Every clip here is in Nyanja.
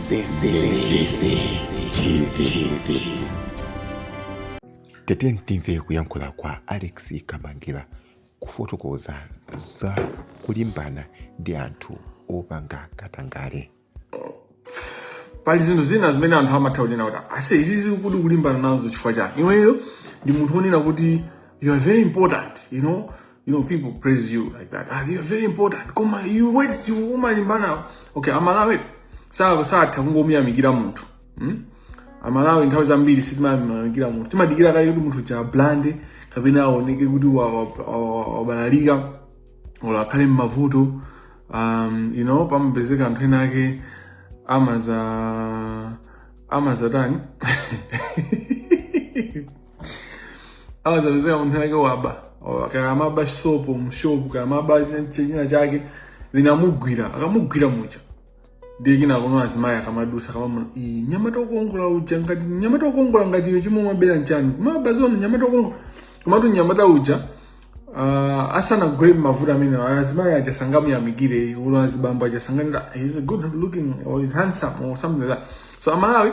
CCTV. Teteni timve kuyankhula kwa Alex Kamangila kufotokoza za kulimbana ndi anthu opanga Katangale. Pali zinthu zina zimene anthu amathaulira kuti ase izizi kuti kulimbana nazo chifukwa chake. Iweyo ndi munthu onena kuti you are very important, you know people praise you like that. You are very important. Koma you wait you umalimbana. Okay, amalawi satha kungomuyamikira munthu. Amalawi nthawi zambiri sitimamikira munthu. Timadikira kale kuti munthu cha blande kapena aoneke kuti wabalalika ola akhale m'mavuto. Pamapezeka anthu ena ake amazatani amazapezeka munthu ake waba akamaba sopo mshopu kamaba china chake linamugwira akamugwira mucha ndiye kina kono azimayi akamadusa kama nyamata okongola uja ngati nyamata okongola ngati iwe chimwe mabera nchani mabazono nyamata okongola komatu nyamata uja asana great mavuta amene azimayi ajasangamuyamikire ulo azibamba ajasanganira he's a good looking or he's handsome or something like that. So amalawi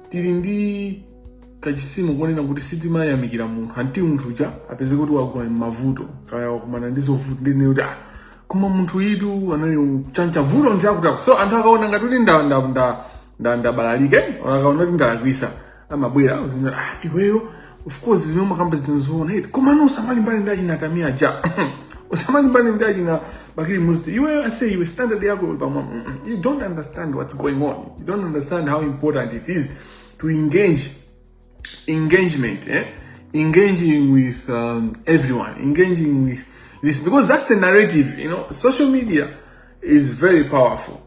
tili ndi kachisimu kuonena kuti sitimayamikira munthu anti munthu uja apeze kuti wagwa m'mavuto kaya kumana ndizovuta ndine kuti koma munthu yitu anali chancha vuto ndiakutako. So anthu akaona ngati kuti ndabalalike akaona kuti ndalakwisa amabwera uzinena iweyo of course zimwe makamba zinzoona hit koma no samalimbane ndachi natamia ja usamalimbane ndachi na bakiri musti iweyo say you standard yako pamwa you don't understand what's going on, you don't understand how important it is to engaging with everyone, engaging with this, because that's the narrative. Social media is very powerful.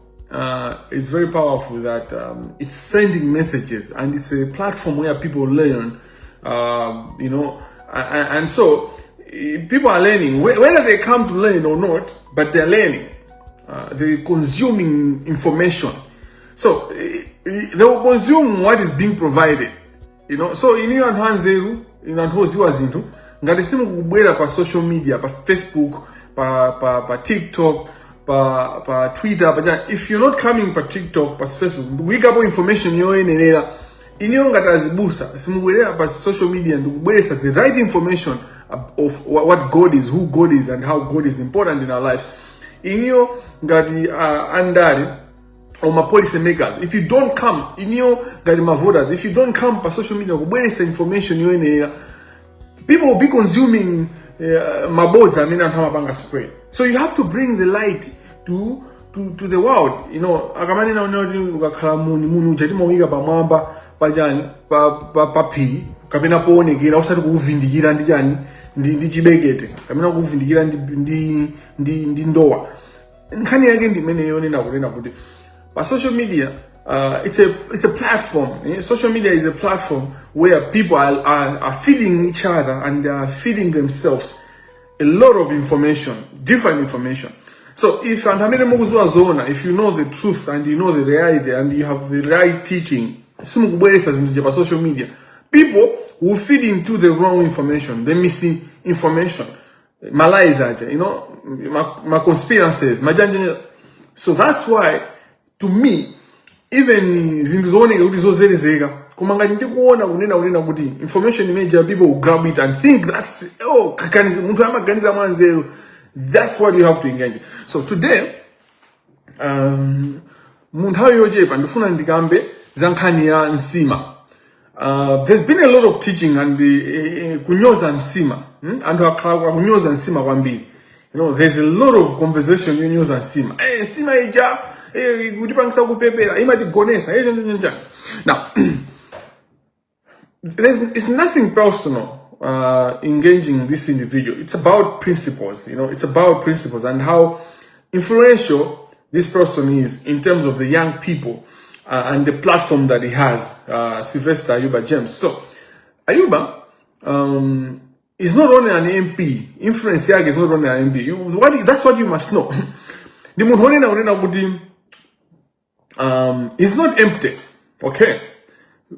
It's very powerful that it's sending messages and it's a platform where people learn. And so people are learning, whether they come to learn or not, but they're learning. They're consuming information. So they will consume what is being provided. So in your hands, ngati simu kubwera pa social media, pa Facebook, pa TikTok, pa Twitter, if you're not coming pa TikTok, pa Facebook, wikapo information yoyenera inyo ngati azibusa simubwerera pa social media ndikubweresa the right information of what God is, who God is, and how God is important in our lives. Inyo ngati andale or my policy makers, if you don't come, ngati my voters, if you don't come pa social media kubweresa information yoyenera, people will be consuming maboza amene anthu amapanga spread. So you have to bring the light to the world. Akamani naona kuti ukakhala munu uja timawika pamwamba pajani pa phiri kapena poonekera usati kuvindikira ndi chani ndi chibekete kapena kuvindikira ndi ndowa. Nkhani yake ndi imene yonena kunena kuti pa social media it's a platform. Social media is a platform where people are feeding each other and they are feeding themselves a lot of information, different information. So if you know the truth and you know the reality and you have the right teaching, social media, people will feed into the wrong information, the missing information, lies, my conspiracies, my janjani. So that's why, to me, even information major, people will grab it and think that's that's what you have to engage. So today, nsima. There's been a lot of teaching and kunyoza nsima. Kunyoza nsima kwambiri. There's a lot of conversation kunyoza nsima. Nsima ija kutipangisa kupepera imati gonesa. Now, it's nothing personal. Engaging this individual, it's about principles. It's about principles and how influential this person is in terms of the young people and the platform that he has. Sylvester Ayuba James. So Ayuba is not only an MP. Influence yake is not only an MP. That's what you must know. The he's not empty. Okay,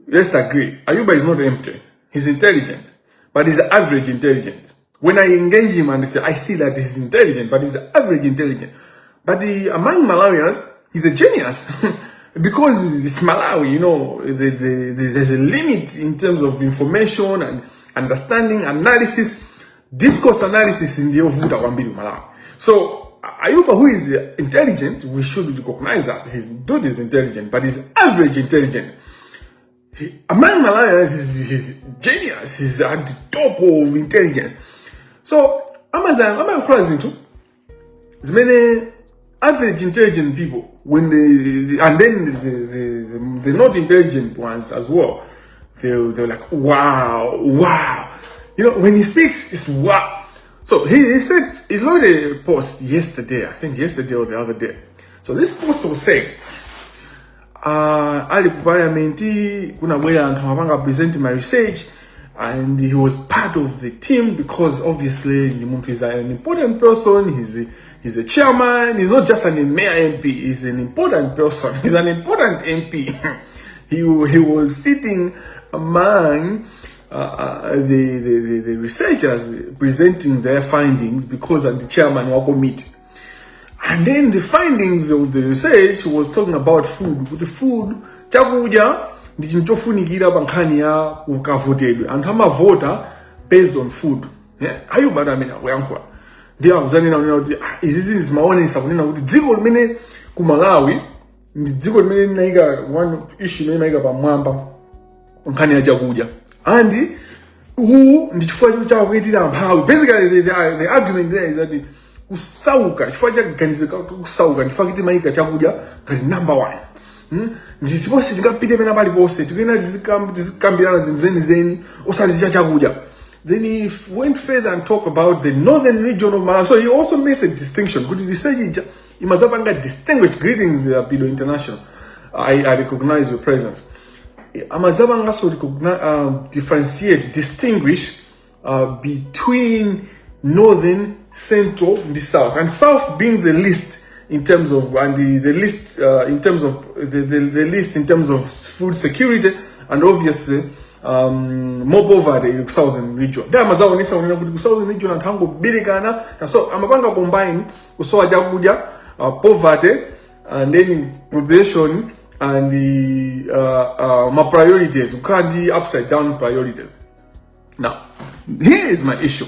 let's agree. Ayuba is not empty. He's intelligent. But he's average intelligent. When I engage him and I see that he's intelligent, but he's average intelligent. But among Malawians, he's a genius. because it's Malawi, you know, there's a limit in terms of information and understanding, analysis, discourse analysis in the Ovuta Wambili Malawi. So Ayuba, who is intelligent, we should recognize that his dude is intelligent, but he's average intelligent. Among Malawians, he's genius. He's at the top of intelligence. So I'm closing too. As many average intelligent people, when and then the not intelligent ones as well, they're like, wow. You know, when he speaks, it's wow. So he said, he wrote a post yesterday, I think yesterday or the other day. So this post was saying, Ali Parliamenti, kuna bwela antamapanga present my research, and he was part of the team because obviously Nimuntu is an important person. He's a chairman. He's not just an mayor MP. He's an important person. He's an important MP. he was sitting among the researchers presenting their findings because I'm the chairman of the committee. And then the findings of the research was talking about food. The food, chakuja, ndichintofunigira bankhani ya ukavotedwe. And hama voter based on food. Yeah, ayo badamina Kuyankhula. Ndia kuzanena unena kuti izizi zimaonesa kunena kuti dziko limene ku Malawi ndi dziko limene linaiga one issue imene inaiga pamwamba nkhani ya chakudya. And who ndichifukwa chakuitira mphawi. Basically the argument there is that kusauka chifukwa chakuganiza kusauka ndifukwa kuti maika chakudya ngati number 1. Ndisiposi ndingapite pena pali pose tikena tizikambirana zinthu zeni osalicha chakudya. Then he went further and talked about the northern region of Malawi. So he also makes a distinction. Could you say you must have distinguished greetings, Pido International. I recognize your presence. Amazabanga also recognize, differentiate, distinguish between northern, central, and the south. And south being the least in terms of, and the least in terms of the least in terms of food security, and obviously more poverty in the southern region. There mazawo nisa unena kuti southern region and hango bilikana. So amapanga combine usowa chakudya, poverty, and then population and the my priorities. You can't do upside down priorities. Now, here is my issue.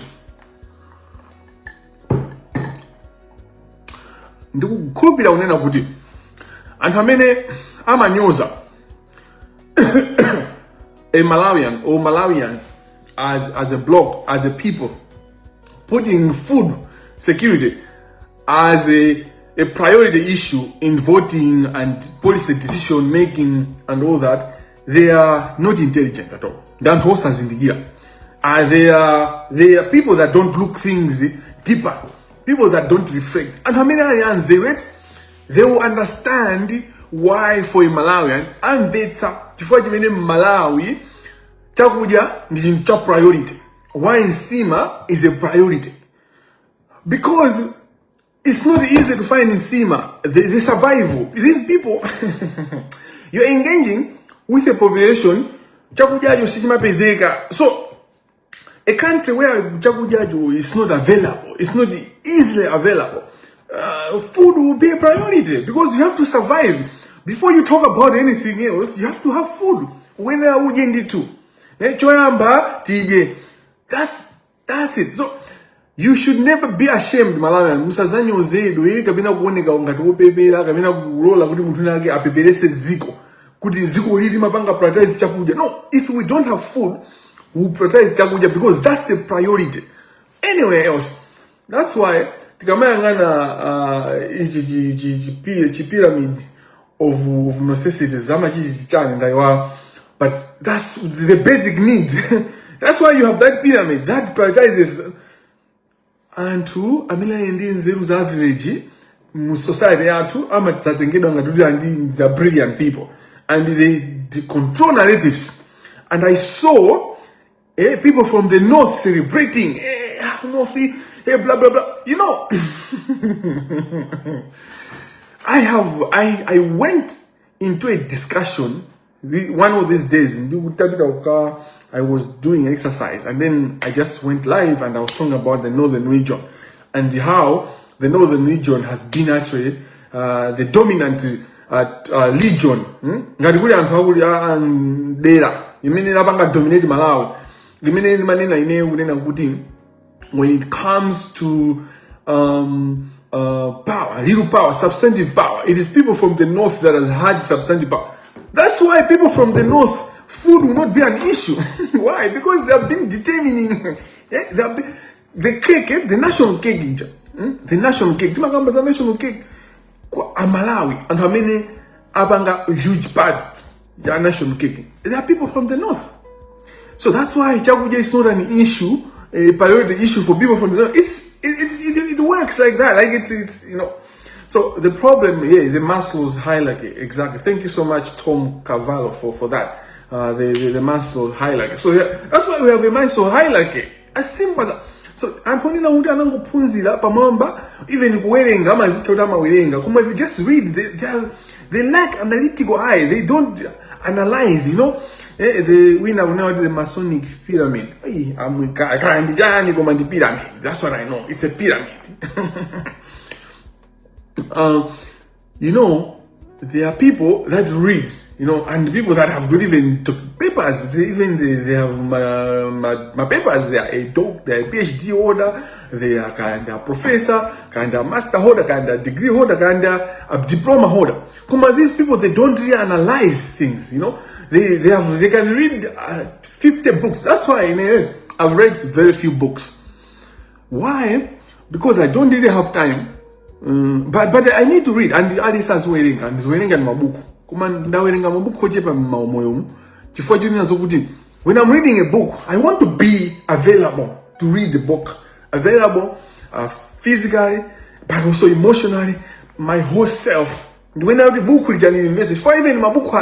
Ndikukhulupira unena kuti anthu amene amanyoza a Malawian or Malawians as a bloc, as a people, putting food security as a priority issue in voting and policy decision making and all that, they are not intelligent at all. They are horses in the gear. They are people that don't look things deeper, people that don't reflect. And how many Malawians they will understand why for a Malawian and better before you mean Malawi chakudya ndi top priority. Why Nsima is a priority? Because it's not easy to find Nsima the survival. These people you're engaging with a population chakudya sichima pezeka. So a country where chakudya is not available, it's not easily available, food will be a priority because you have to survive. Before you talk about anything else, you have to have food. When are we getting to? That's it. So you should never be ashamed, Malawian. Musazanyo zedu kabina kuoneka ngati opepera kabina kulola kuti munthu nake apeperese ziko. Kuti ziko lili mapanga prioritize chakudya. No, if we don't have food, we prioritize chakudya because that's a priority. Anywhere else. That's why tikamayangana ichi pyramid of necessities, but that's the basic needs. That's why you have that pyramid that prioritizes. And two, amila Indians zeru's average society are two amathatengedwa ngadudi and they're brilliant people and they control narratives. And I saw people from the north celebrating north, blah blah blah. You know. I went into a discussion one of these days. I was doing exercise and then I just went live and I was talking about the northern region and how the northern region has been actually the dominant legion ngati kuli anthu akuli dera imene lapanga dominate Malawi limene limanena ineyo kunena kuti when it comes to power, little power, substantive power, it is people from the north that has had substantive power. That's why people from the north, food will not be an issue. Why? Because they have been determining the cake, the national cake, the national cake. Timakamba za national cake kwa Malawi and how many abanga a huge part ya national cake. There are people from the north. So that's why Chakuja is not an issue, a priority issue for people from the north. It works like that. Like it's you know. So the problem, the Maslow's hierarchy, exactly. Thank you so much, Tom Cavallo, for that. The Maslow's hierarchy. So that's why we have a Maslow's hierarchy. As simple as that. So I'm pointing out that punzila pamamba even wearinga mazichodama wearinga. Kuma they just read. They lack analytical eye. They don't analyze. You know. We know the Masonic pyramid. That's what I know. It's a pyramid. You know, there are people that read, you know, and people that have good even papers. They have my papers. They are a doctor, they are a PhD holder, they are kind of professor, kind of master holder, kind of degree holder, kind of a diploma holder. Come these people, they don't really analyze things, you know. They can read 50 books. That's why I've read very few books. Why? Because I don't really have time. But I need to read. And Alice is wearing and is wearing my book. When I'm reading a book, I want to be available to read the book. Available physically, but also emotionally, my whole self. When I read the book, I invest. For even my book,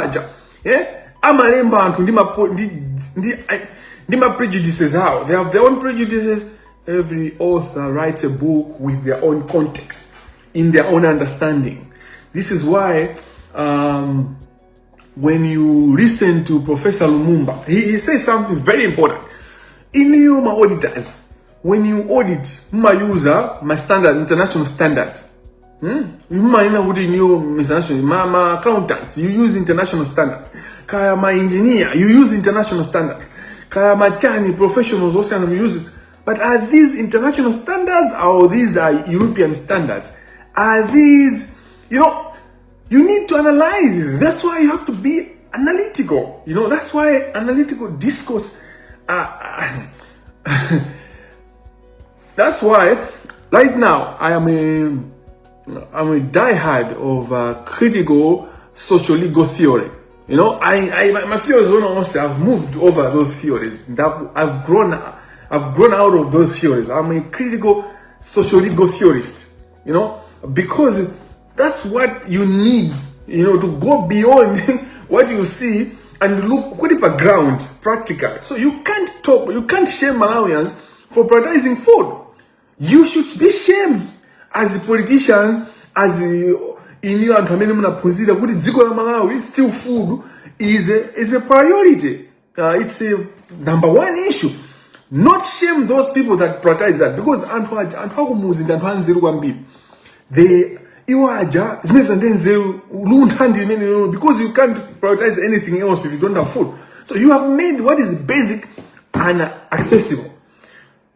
yeah. Amalemba antu ndima prejudices how they have their own prejudices. Every author writes a book with their own context, in their own understanding. This is why when you listen to Professor Lumumba, he says something very important. In your auditors, when you audit, my user, my standard, international standards. My accountants, you use international standards. Kaya my engineer, you use international standards. Kaya my Chani professionals also use it. But are these international standards or these are European standards? Are these, you know, you need to analyze. That's why you have to be analytical. You know, that's why analytical discourse. That's why right now I'm a diehard of critical social legal theory. You know, my theories honestly, I've moved over those theories. I've grown out of those theories. I'm a critical social legal theorist. You know, because that's what you need. You know, to go beyond what you see and look with the background, practical. So you can't shame Malawians for prioritizing food. You should be shamed as politicians, as in your and Punzida, good Ziko Malawi, still food is a priority. It's a number one issue. Not shame those people that prioritize that, because because you can't prioritize anything else if you don't have food. So you have made what is basic and accessible.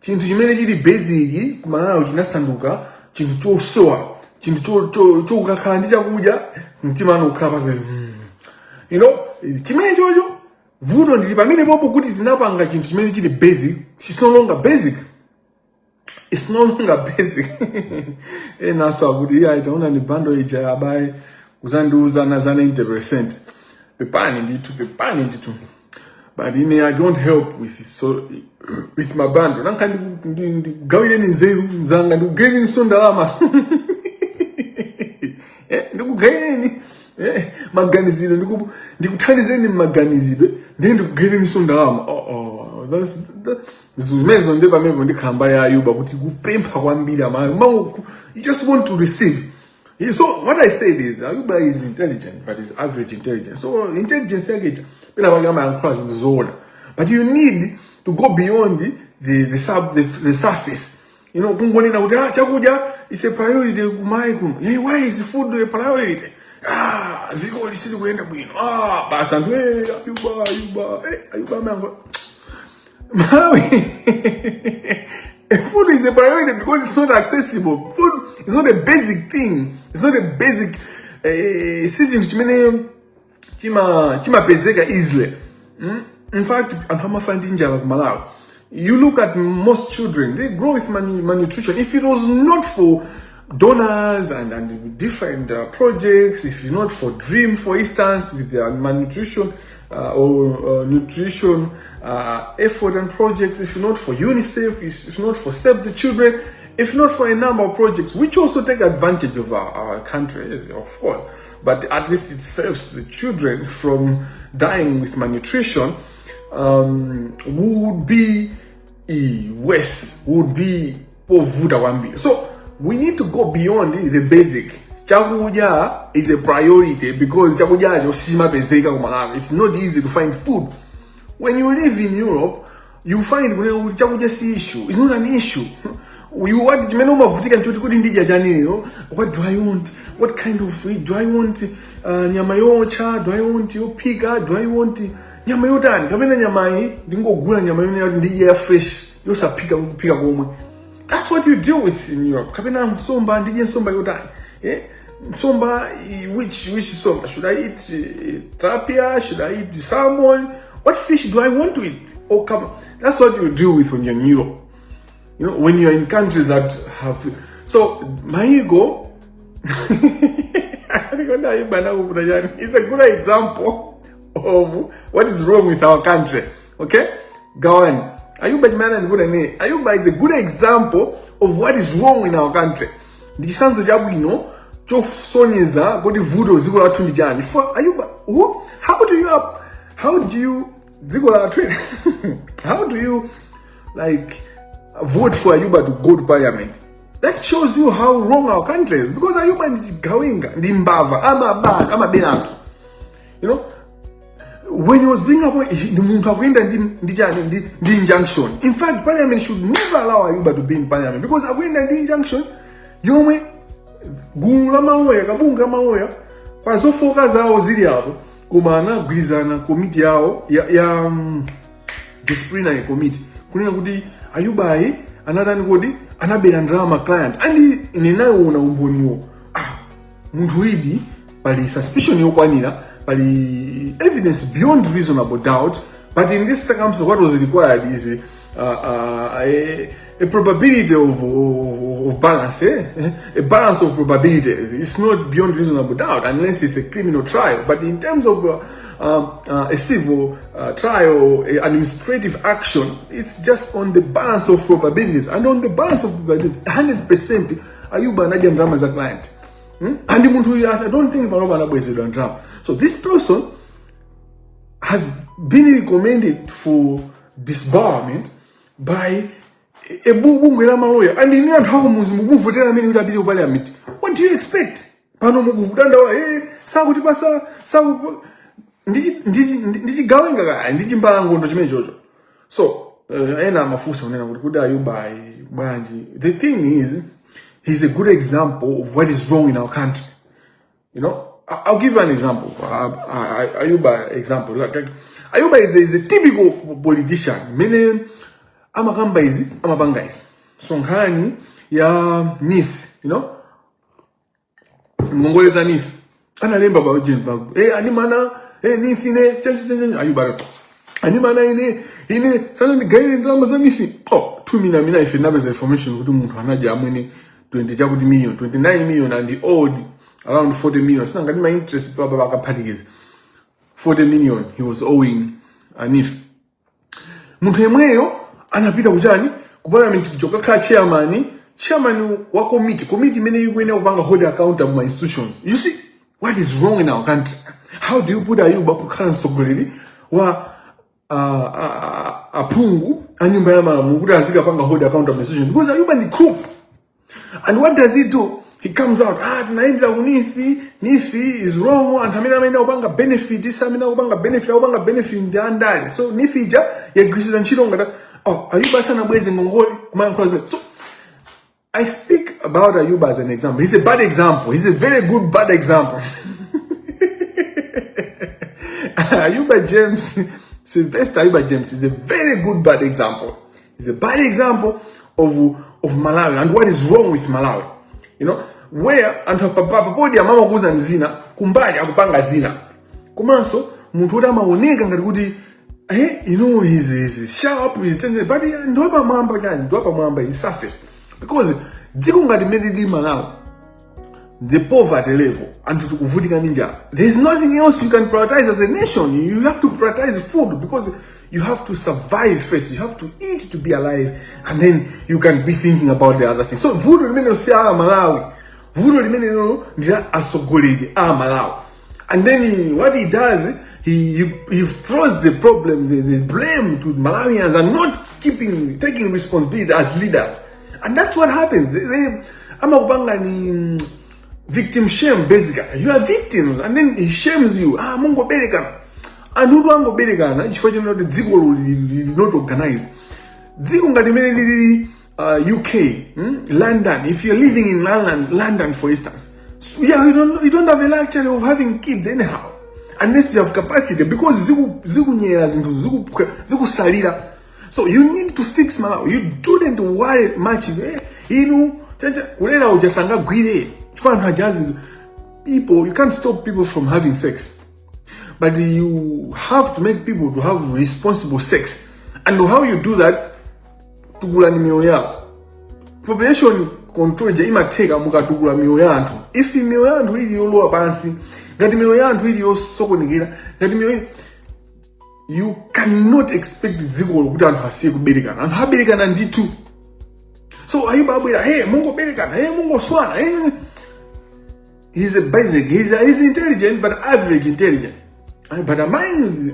Chintu chimene chili basic kumalawi chinasanduka chintu chosowa, chintu chokakhala ndi chakudya mtima ukhala pasi. You know, chimene chocho vuto ndili pamene popo kuti tinapanga chintu chimene chili basic, it's no longer basic. It's no longer basic. Naso akuti itaona ni bando ija abaye kuzanduza na 90%. Pepani nditu. But I don't help with it. So with my band, nanka ndikugawire nzeru nzanga ndikugawire nsondalama. Ndikugawire maganizidwe ndikuthandizeni maganizidwe ndikugawire nsondalama. That's zumezo ndeba mebo ndikhamba ya Ayuba kuti kupempha kwambiri amanga. You just want to receive. So what I said is Ayuba is intelligent, but is average intelligence. So intelligence yake but you need to go beyond the surface. You know, chakudya is a priority. Why is food a priority? ziko lisili kuenda bwino. Basi anthu Ayuba mango. Malawi. Food is a priority because it's not accessible. Food is not a basic thing. It's not a basic system chimene chima pezeka easily. In fact, Malawi, you look at most children, they grow with malnutrition. If it was not for donors and different projects, if it's not for DREAM, for instance, with the malnutrition or nutrition effort and projects, if not for UNICEF, if not for Save the Children, if not for a number of projects, which also take advantage of our country, of course, but at least it saves the children from dying with malnutrition, would be worse, would be povuda wambi. So we need to go beyond the basic. Chakuja is a priority because chakuja it's not easy to find food. When you live in Europe, you find chakuja issue. It's not an issue. What do I want? What kind of food? Do I want nyama yocha? Do I want your pika? Do I want nyama yotan? Kamena nyama dingo gula nyama yoni fresh. Yosa pika gomwe. That's what you deal with in Europe. Kamena nsomba ndije nsomba yotan. Nsomba which nsomba? Should I eat tilapia? Should I eat salmon? What fish do I want to eat? Oh come. That's what you deal with when you're in Europe. You know, when you're in countries that have... So, my ego... it's a good example of what is wrong with our country. Okay? Go on. Ayuba is a good example of what is wrong in our country. Ndisanzo jabu ino, chof sonyeza, godi vudo zigo la tundi jani. For Ayuba, how do you like... vote for Ayuba to go to parliament? That shows you how wrong our country is. Because Ayuba is going, Dimbava, I'm a benantu. You know, when he was being appointed, the injunction. In fact, parliament should never allow Ayuba to be in parliament. Because Agwenda the injunction, yome, gungula maoya, kabunga maoya, paso focus zao zili hapo, kumana grizana committee yao, ya disciplinary committee. Kunina kudi, Ayuba another ngodi anabera drama client andi ninayo una umboniyo muntu idi pali suspicion yokwanira pali evidence beyond reasonable doubt, but in this circumstance what was required is a probability of balance, a balance of probabilities. It's not beyond reasonable doubt unless it's a criminal trial, but in terms of a civil trial, administrative action, it's just on the balance of probabilities. And on the balance of probabilities, 100% Ayuba anaja drama as a client. And I don't think Ayuba is a drama. So this person has been recommended for disbarment by a bungu lawyer. And in the end, how parliament? What do you expect? So the thing is, he's a good example of what is wrong in our country. You know, I'll give you an example. Ayuba example. Ayuba is a typical politician. Meaning, amakamba izi, amabanga izi. Songhani ya NIF, you know, Mongoleza NIF. Analemba ba ujeni bagu. Animana. Nifine, Ayuba. Animana ine, sana ni gairi drama za nifi. 2 mina ife nabeza information kutu muntu hanaja amwene 29 million and the old around 40 million. Sina ngani ma interest baba baka parties. 40 million he was owing a NIF. Muntu yemweyo anapita kujani kuparliament kuchoka ka chairman wa committee mene yukwene upanga hold account of my institutions. You see what is wrong in our country? How do you put Ayuba kukhala nsogoleli wa apungu anyumba ya malamu kuti azika panga hold account of institution? Because Ayuba ni crook. And what does he do? He comes out, tunaenda nifi is wrong, and amina upanga benefit, upanga benefit ndani. So nifi ja ya grisi nchilo ngata, Ayuba sana bwezi ngongoli kumankhula. So I speak about Ayuba as an example. He's a bad example. He's a very good bad example. Ayuba James, Sylvester Ayuba James is a very good bad example. It's a bad example of Malawi and what is wrong with Malawi. You know, where and papa dia mama kuza nzina, kumbali akupanga zina. Kumanso muntu ota maoneka ngati kuti you know he's sharp, he's tender, but ndo pa mwamba chani, ndo pa mwamba is surface. Because dziko ngati medidi Malawi, the poverty level and to kuvutika ninja, there's nothing else you can prioritize as a nation. You have to prioritize food because you have to survive first. You have to eat to be alive, and then you can be thinking about the other things. So vudo limene si Malawi, vudo limene ndira asogoledi Malawi, and then what he does, he throws the problem, the blame to Malawians and not taking responsibility as leaders, and that's what happens. Victim shame, basically. You are victims, and then he shames you. Mungo berekana. And who wango berekana? If you know the Zigo did not organize. Zigo ngadimene UK, London. If you're living in London, for instance, yeah, you don't have a luxury of having kids anyhow, unless you have capacity. Because Zigo nyera into Zigo salira. So you need to fix Malawi. You don't worry much. You know, kulera ujasanga gwire. People, you can't stop people from having sex, but you have to make people to have responsible sex. And how you do that? Tugula ni mioyo yao. Population control je imateka muka tugula mioyo yantu. If mioyo yantu ili yolowa pansi, ngati mioyo yantu ili yosokonekera, ngati mioyo, you cannot expect ziko kuti anthu asiye kuberekana. Anthu aberekana nditu. So Ayuba abwera, hey mungo berekana, hey mungo swana, hey. He's a basic. He's intelligent, but average intelligent. But among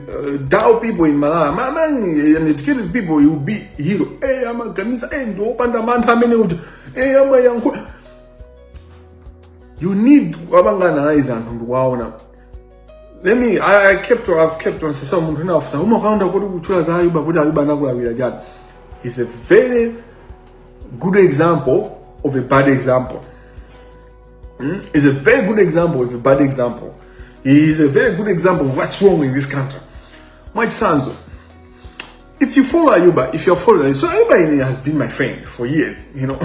Dao people in Malawi, among uneducated people, you will be hero. Hey, I'm a Gamisa. Hey, do open the man. How many? Hey, I'm a young. You need to analyze and wow now. Let me. I've kept on saying someone enough. So, he's a very good example of a bad example. Is a very good example of a bad example. He is a very good example of what's wrong in this country. My sons, if you follow Ayuba, so Ayuba has been my friend for years. You know,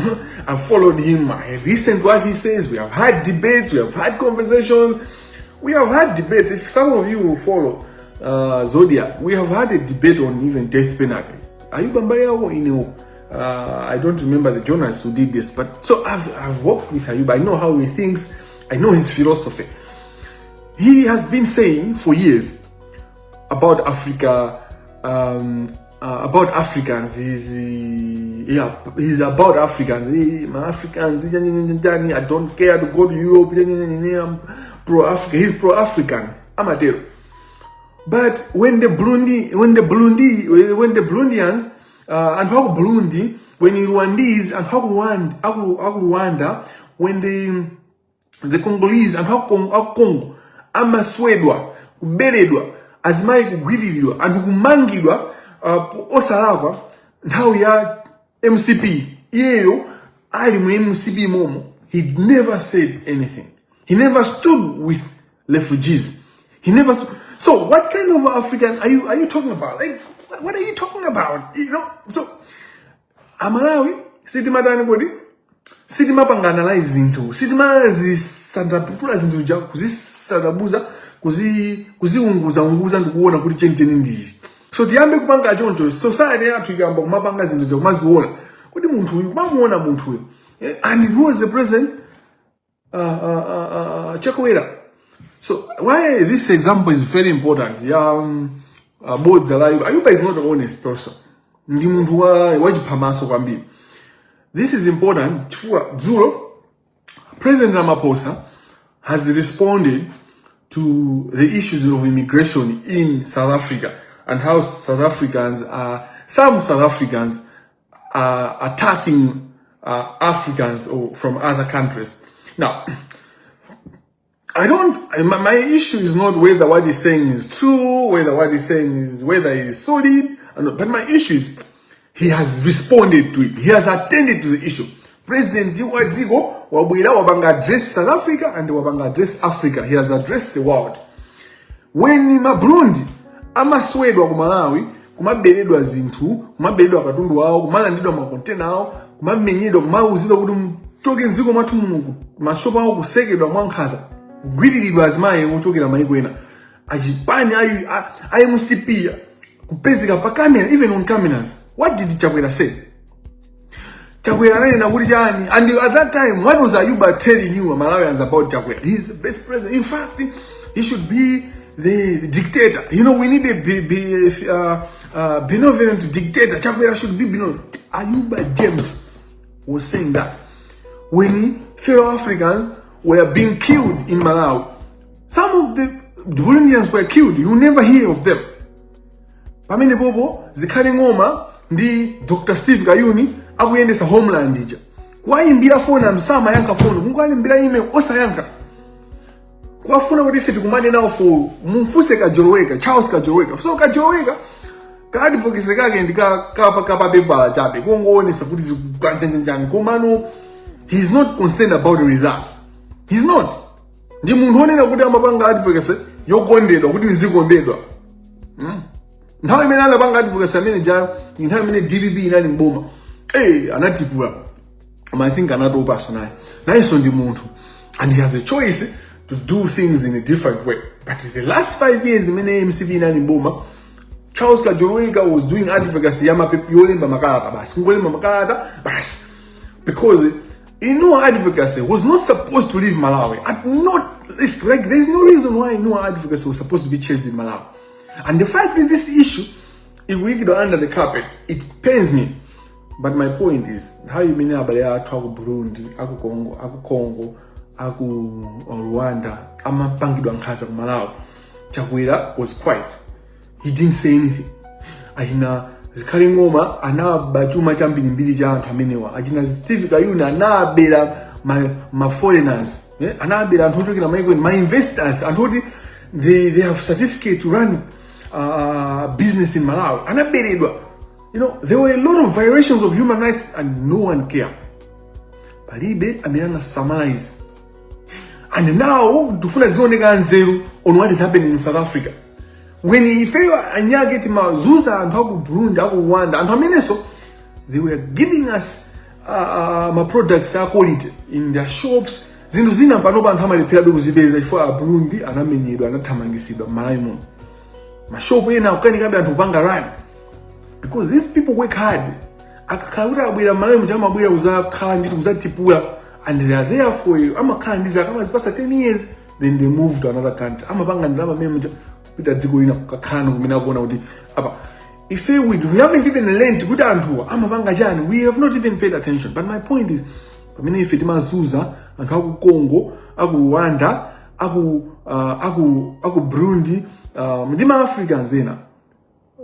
I've followed him. I listened to what he says. We have had debates. We have had conversations. We have had debates. If some of you will follow Zodiac, we have had a debate on even death penalty. Ayuba Mbayawo, you know. I don't remember the journalist who did this, but so I've worked with Ayuba. I know how he thinks. I know his philosophy. He has been saying for years about Africa, about Africans. He's about Africans. Africans. I don't care to go to Europe. I'm pro-African. He's pro-African. Amateur. But when the Burundians. And how Burundi, when the Rwandese, and how Rwanda, when the Congolese, and how Congo, amaswedwa, kuberedwa, azimai kugwirilwa, and kumangilwa, osalava, now ya MCP, yeo, alimu MCP momo, he never said anything. He never stood with refugees. He never stood. So what kind of African are you talking about? Like, what are you talking about? You know, so Amalawi, sitima dani body, sitima panganalyze into, sitima zisandapupula zintu ja, kuzisadabuza, kuziunguza ndukuona kuti chenjeni ndizi. So tiyambe kupanga choncho, society yathu ikamba kumapanga zintu za kumaziona. Kuti munthu uyu, kumamuona munthu uyu. And he was the president, Chakwera. So why this example is very important? Both Ayuba is not an honest person. This is important. Zulu, President Ramaphosa has responded to the issues of immigration in South Africa and how some South Africans are attacking Africans from other countries. Now, my issue is not whether what he's saying is true, whether he is solid, but my issue is he has responded to it. He has attended to the issue. President Zigo wabanga address South Africa and wabanga address Africa. He has addressed the world. When ma Burundi amaswedwa ku Malawi kumaberedwa zinthu kumaberedwa katundu awo kumalandidwa makontena awo kumamenyedwa kumauzidwa kuti mchoke nziko mwathu muno mashopa awo kusekedwa mwankhanza kugwiriridwa azimayi ochokera mayiko ena achipani ayi musipia kupezeka pa camera, even on cameras. What did Chakwera say? Chakwera ananena kuti chani? And at that time, what was Ayuba telling you Malawians about Chakwera? He's the best president. In fact, he should be the dictator. You know, we need a benevolent dictator. Chakwera should be benevolent. Ayuba James was saying that when fellow Africans were being killed in Malawi, some of the Burundians were killed. You never hear of them. Pamene popo zikhale ngoma ndi Dr. Steve Kayuni akuyendesa Homeland ija. Kwayimbira phone anthu samayankha phone. Kungayimbira email osayankha. Kwafuna kuti ife tikumane nawo for mumfuse Kajoloweka, Charles Kajoloweka. So Kajoloweka ka advocacy kake ndikapa bebala chabe. Kungoonesa kuti zikukanjanjani. Komano he's not concerned about the results. He's not. Ndi munthu onena kuti amapanga advocacy yokondedwa kuti nizikondedwa. Nthawi imene alapanga advocacy amene ja nthawi imene DPP inali mboma anatipula I think anatopa naye nayenso ndi munthu and he has a choice to do things in a different way. But the last 5 years imene MCP inali mboma, Charles Kajoloweka was doing advocacy yolemba makalata basi kungolemba makalata basi because advocacy was not supposed to leave Malawi. At not risk, like there's no reason why advocacy was supposed to be chased in Malawi. And the fact that this issue, if we get under the carpet, it pains me. But my point is, how you mean about Burundi, Congo, Rwanda, Amapangidwa nkhaza ku Malawi. Chakwera was quiet. He didn't say anything. Ahina zikhale ngoma anabachuma chambirimbiri cha anthu amenewa. Achina Steve Kayuni anabera ma foreigners. Anabera anthu ochokera mayiko my investors anthu they have certificate to run business in Malawi. Anaberedwa. You know, there were a lot of violations of human rights and no one cared. Palibe amena summarize. And now, tufuna tizoneka nzeru on what is happening in South Africa. When he failed anyageti mazuza and how Burundi, how Rwanda, and how many so, they were giving us my products quality in their shops. Zindu zina panoba and how many people zibeza for Burundi and amenyedwa anatamangisidwa malaimo. Mashopo yena ukani kabe antupanga run. Because these people work hard. Akakauta abwira malaimo jama abwira uza kandi uza tipula. And they are there for you. I'm a candidate. I'm past 10 years. Then they move to another country. I'm a bang and drama. If we haven't even learned good and I'm a bang. We have not even paid attention. But my point is, I mean, if it Zuza and how Congo, Agu Rwanda, Agu Burundi, Mdima Africans zena.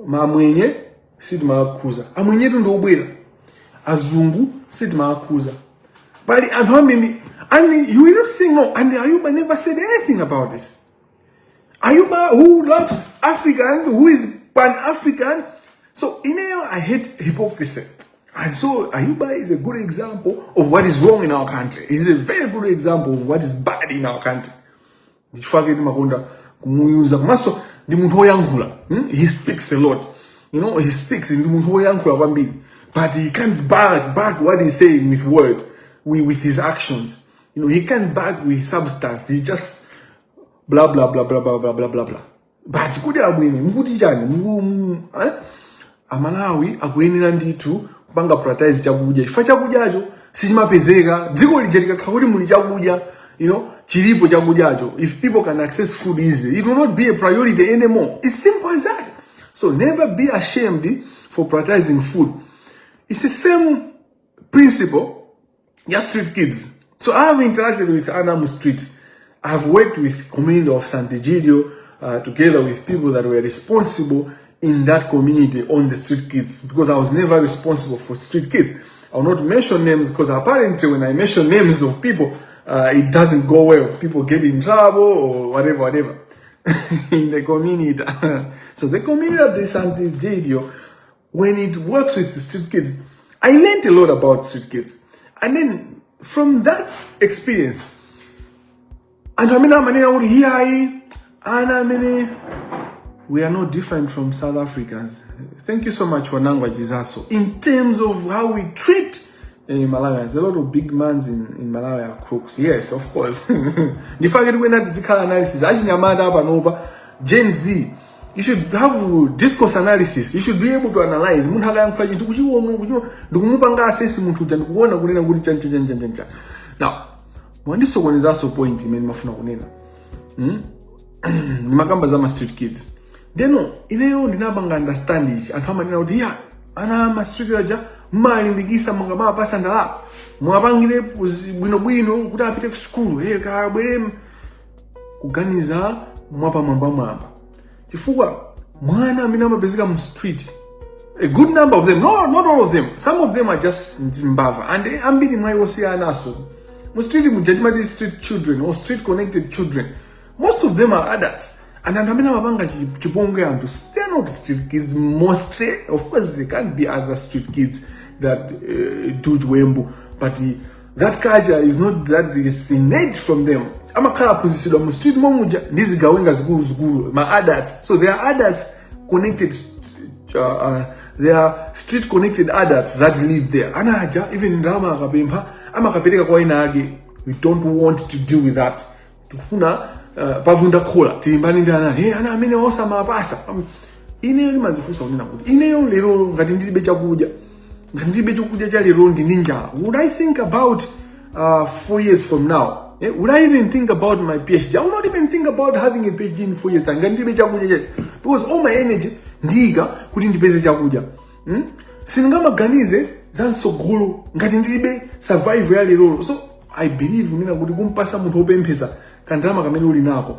Mwenye sit Marakuza. Amwenye ndo ubwela. Azungu sit Marakuza. But and how many? And you will not say no. And Ayuba never said anything about this. Ayuba, who loves Africans, who is Pan-African. So I hate hypocrisy. And so Ayuba is a good example of what is wrong in our country. He's a very good example of what is bad in our country. He speaks a lot. You know, he speaks in but he can't back what he's saying with words. With his actions, you know, he can't back with substance. He just blah blah blah blah blah blah blah blah blah. But kudi abwini, mkudi jani, Amalawi akuyenera nditu kupanga prioritize chakudya. Ifa chakudyacho sichimapezeka, dziko lijerika kakuti muli chakudya, you know, chilipo chakudyacho. If people can access food easily, it will not be a priority anymore. It's simple as that. So never be ashamed for prioritizing food. It's the same principle. Just street kids. So I have interacted with Anamu Street. I have worked with community of Sant'Egidio together with people that were responsible in that community on the street kids, because I was never responsible for street kids. I will not mention names because apparently when I mention names of people, it doesn't go well. People get in trouble or whatever in the community. So the community of the Sant'Egidio, when it works with the street kids, I learned a lot about street kids. And then from that experience, and I mean, And I mean, we are not different from South Africans. Thank you so much for Nangwa Jizaso. In terms of how we treat Malawians, a lot of big mans in Malawi are crooks. Yes, of course. The fact that we're not discourse analysis, Gen Z, you should have discourse analysis. You should be able to analyze. Now, when this one is also point, Makamba zama street kids. Deno, ineyo ndinabanga understand it. And how many now dia? Ana ma street raja mali mbigisa mangama pasa ndala. Mwabangile bwino kuta apite ku school. Ka bwere kuganiza mwapa mwamba. Chifukwa mwana mina mabezika mu street. A good number of them, not all of them. Some of them are just Zimbabwe. And ambili mwayosi anaso. Mu street mujadimadi street children or street connected children. Most of them are adults. And Antamina Mabanga Chiponga and they're not street kids mostly. Of course, there can't be other street kids that do Wembu. But that culture is not that is innate from them. I'm a car position on the street momuja. This is going as guru. My adults. So they are adults connected. They are street connected adults that live there. Anaja, even in Rama Kabimpa, Amakapeleka Kwainagi, we don't want to deal with that. Tufuna pavunda kola tilimbani ndana ana amene osama pasa ine limazifusa unena kuti ineyo lero ngati ndilibe chakudya cha lero ndi ninja. Would I think about 4 years from now? Would I even think about my PhD? I would not even think about having a PhD in 4 years time ngati ndilibe chakudya because all my energy ndiga kuti ndipeze chakudya. Singamaganize zansogolo ngati ndilibe survive ya lero. So I believe mina kuti kumpasa munthu opemphesa kandama kamene uli nako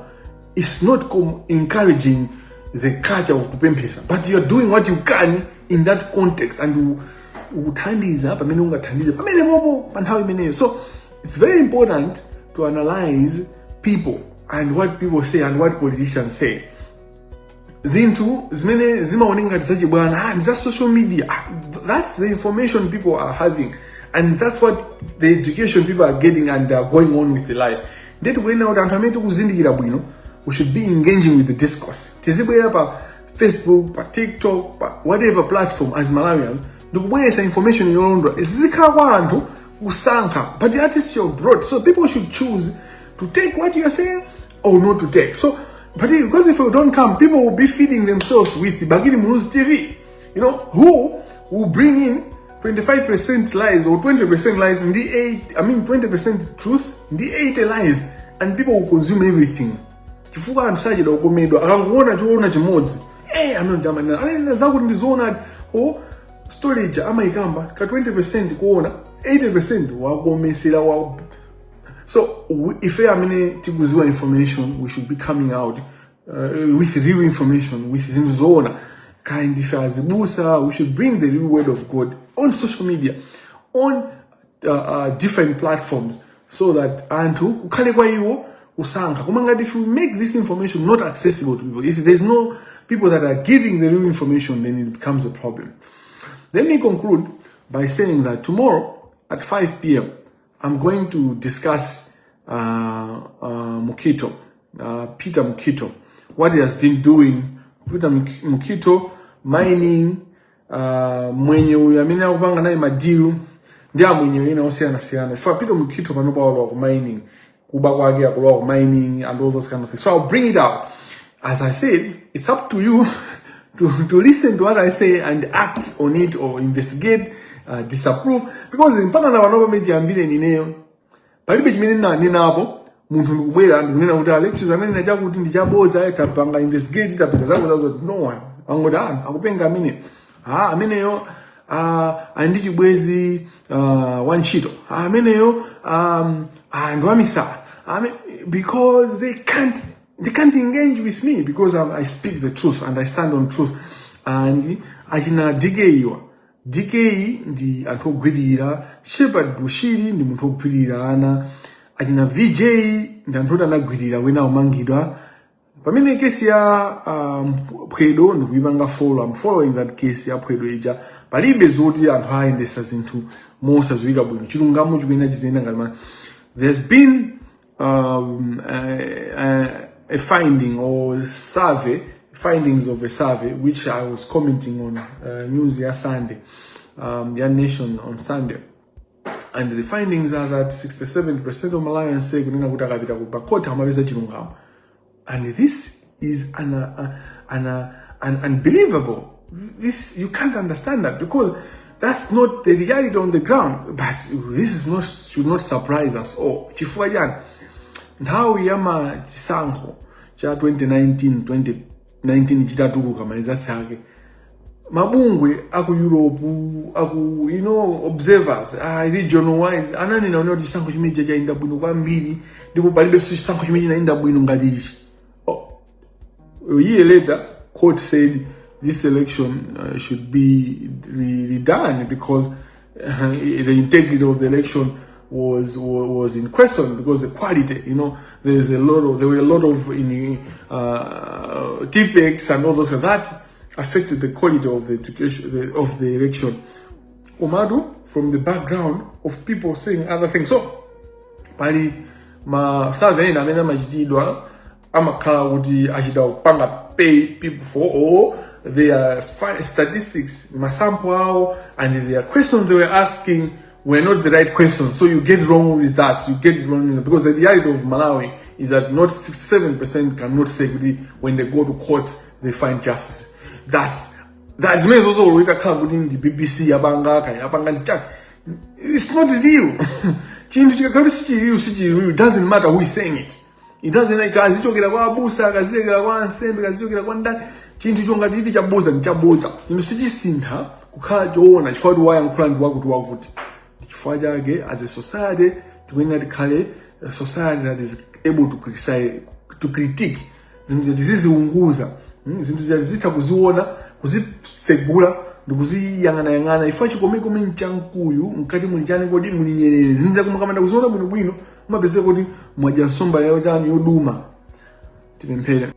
is not encouraging the culture of kupemphesa, but you are doing what you can in that context and uthandiza pamene ungathandize pamene mopo pa nthawi imeneyo. So it's very important to analyze people and what people say and what politicians say. Zinthu zimene zimaoneka ngati bwana ndi za social media. That's the information people are having, and that's what the education people are getting and they are going on with the life. That when out and kuzindikira bwino, we should be engaging with the discourse. Tizibwera pa Facebook, pa TikTok, pa whatever platform as Malawians, ndikubwesa information yolondwa. Zikhala kwa anthu usankha, but that is your broad. So people should choose to take what you are saying or not to take. So, but because if you don't come, people will be feeding themselves with Bagiri Munuzi TV. You know, who will bring in 25% lies or 20% lies, and 20% truth, and 80 lies, and people will consume everything. Chifuka amsaje da ukomedwa akangoona chiona chimodzi amejamana ana zakuti ndizona storage amaikamba ka 20% kuona 80% wakomesera wa. So if tikuziwa information, we should be coming out with real information, with zimzona kind if azibusa. We should bring the real word of God on social media, on different platforms, so that antu kukhale kwa iwo usankha. Kumanga if we make this information not accessible to people, if there's no people that are giving the real information, then it becomes a problem. Let me conclude by saying that tomorrow at 5 p.m. I'm going to discuss Mukito, Peter Mukito, what he has been doing. Peter Mukito, mining, mwenye uyamina kupanga naye madiru, ndia mwenye uyina osiana. For Peter Mukito, panopa of mining, kubagwagia of mining, and all those kind of things. So I'll bring it out. As I said, it's up to you to listen to what I say and act on it or investigate, disapprove, because in Pagana Vanova meji ambile nineyo palibe chimene ninapo munthu ndikubwera ndikunena kuti Alexis amene nachakuti ndichaboza tapanga investigate tapeza zako no angodana akupenga amene ameneyo andi chibwezi wanchito ameneyo ndwamisa because they can't engage with me because I speak the truth and I stand on truth. And achina DK ndi anthu ogwirira, Shepherd Bushiri ndi munthu ogwirira ana, achina VJ ndi anthu anagwirira wena umangidwa. Pamene kesi ya Pwedo ndikuyipanga follow, I'm following that case ya Pwedo ija. Palibe zoti anthu ayendesa zinthu mosaziwika bwino. Chilungamo chimene chizenda ngati there's been a finding or survey, findings of a survey, which I was commenting on news here Sunday, the Nation on Sunday. And the findings are that 67% of Malawians say kunena kuti akapita ku bakota amapeza chilungamo. And this is unbelievable. This, you can't understand that, because that's not the reality on the ground. But this is should not surprise us all. Chifukwa jani nthawi ya chisankho cha 2019 chitatuluka maliza tsake, mabungwe aku Europe, aku observers regional wise anani naona chisankho chimene chainda bwino kwambiri, ndipo palibe chisankho chimene chinainda bwino ngati ichi. A year later, court said this election should be redone because the integrity of the election was in question, because the quality, there were a lot of defects and all those that affected the quality of the education of the election. Omadu, from the background of people saying other things. So, pali ma survey na mena majidwa amakhala kuti achita upanga pay people for all their statistics, masample out, and their questions they were asking were not the right questions. So you get wrong results. You get it wrong because the reality of Malawi is that not 67% cannot say when they go to court they find justice. That means also we can the BBC abanga. It's not real. It doesn't matter who is saying it. It doesn't like kazichokera kwa abusa, kazichokera kwa nsembe, kazichokera kwa ndani. Chintu chonga titi chaboza nchaboza. Chintu sichisintha kukhala choona chifukwa wayankhula ndi wakuti. Chifukwa chake as a society tikuyenera tikhale a society that is able to criticize, to critique. Zinthu ziziunguza, zinthu zitha kuziona, kuzisegula, ndikuziyang'ana ifwa chikomeko mchankuyu mkati muli chane kodi muli nyerere. Zinthu kumakamanda kuziona bwino mapezeka kuti mwaja nsomba yodani yoduma. Tipemphere.